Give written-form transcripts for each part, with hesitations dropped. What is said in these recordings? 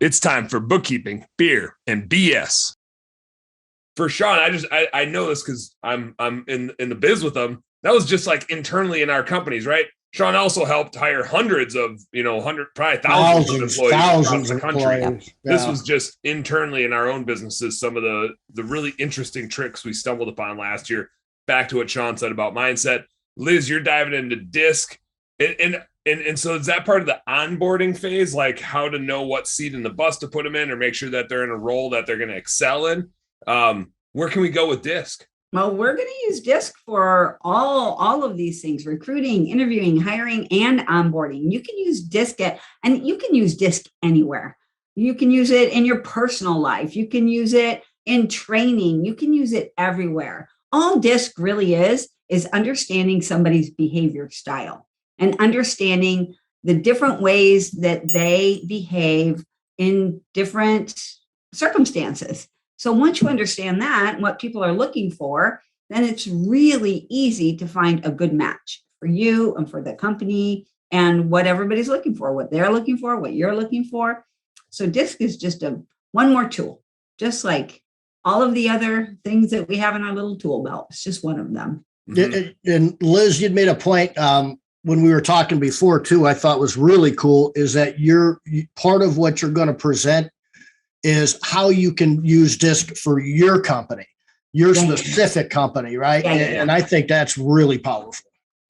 It's time for bookkeeping, beer, and BS. For Shawn, I know this because I'm in the biz with them. That was just like internally in our companies, right? Shawn also helped hire hundreds of, probably thousands of employees across the country. Yeah. This was just internally in our own businesses. Some of the really interesting tricks we stumbled upon last year. Back to what Shawn said about mindset. Liz, you're diving into DISC. And so is that part of the onboarding phase, like how to know what seat in the bus to put them in or make sure that they're in a role that they're going to excel in? Where can we go with DISC? Well, we're going to use DISC for all of these things: recruiting, interviewing, hiring, and onboarding. You can use DISC and you can use DISC anywhere. You can use it in your personal life. You can use it in training. You can use it everywhere. All DISC really is understanding somebody's behavior style and understanding the different ways that they behave in different circumstances. So once you understand that and what people are looking for, then it's really easy to find a good match for you and for the company and what everybody's looking for, what they're looking for, what you're looking for. So DISC is just one more tool, just like all of the other things that we have in our little tool belt. It's just one of them. Mm-hmm. And Liz, you'd made a point when we were talking before too, I thought was really cool, is that you're part of what you're going to present is how you can use DISC for your company, your specific company, right? And I think that's really powerful.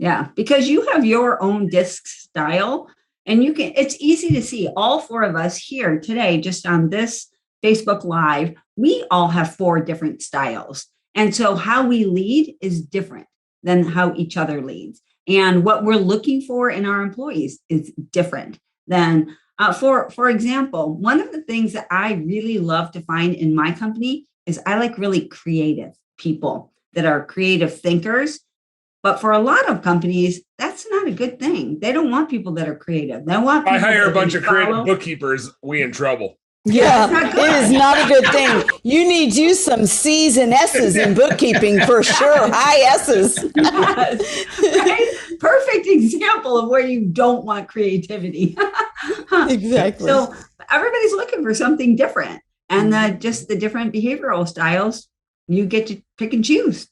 Yeah, because you have your own DISC style, and it's easy to see. All four of us here today, just on this Facebook Live, we all have 4 different styles. And so how we lead is different than how each other leads. And what we're looking for in our employees is different than for example, one of the things that I really love to find in my company is I like really creative people that are creative thinkers. But for a lot of companies, that's not a good thing. They don't want people that are creative. They want people I hire a bunch of creative bookkeepers, we in trouble. Yeah, it is not a good thing. You need some C's and S's in bookkeeping for sure. High S's. Right? Perfect example of where you don't want creativity. Exactly. So everybody's looking for something different. And just the different behavioral styles, you get to pick and choose.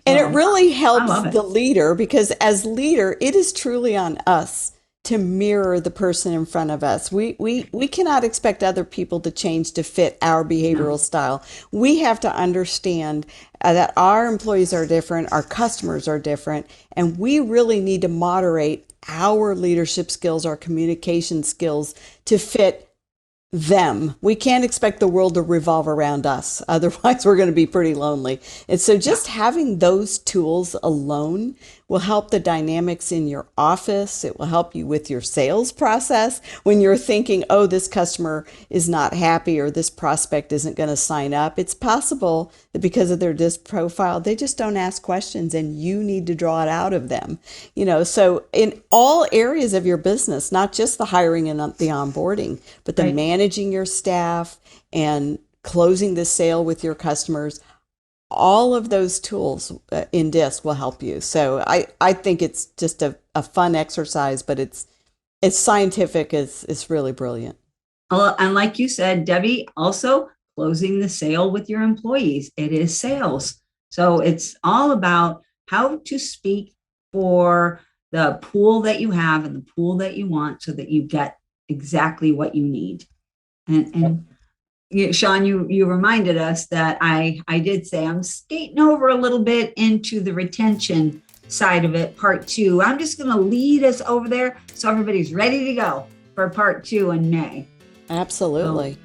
And it really helps the leader, because as leader, it is truly on us to mirror the person in front of us. We cannot expect other people to change to fit our behavioral style. We have to understand that our employees are different, our customers are different, and we really need to moderate our leadership skills, our communication skills to fit them. We can't expect the world to revolve around us. Otherwise, we're going to be pretty lonely. And so just having those tools alone will help the dynamics in your office. It will help you with your sales process when you're thinking, oh, this customer is not happy or this prospect isn't going to sign up. It's possible that because of their DISC profile, they just don't ask questions and you need to draw it out of them. So in all areas of your business, not just the hiring and the onboarding, but the managing your staff and closing the sale with your customers, all of those tools in DISC will help you. So I think it's just a fun exercise, but it's scientific. It's really brilliant. And like you said, Debbie, also closing the sale with your employees. It is sales. So it's all about how to speak for the pool that you have and the pool that you want so that you get exactly what you need. And Shawn, you reminded us that I did say I'm skating over a little bit into the retention side of it, part 2. I'm just going to lead us over there so everybody's ready to go for part 2 in May. Absolutely. So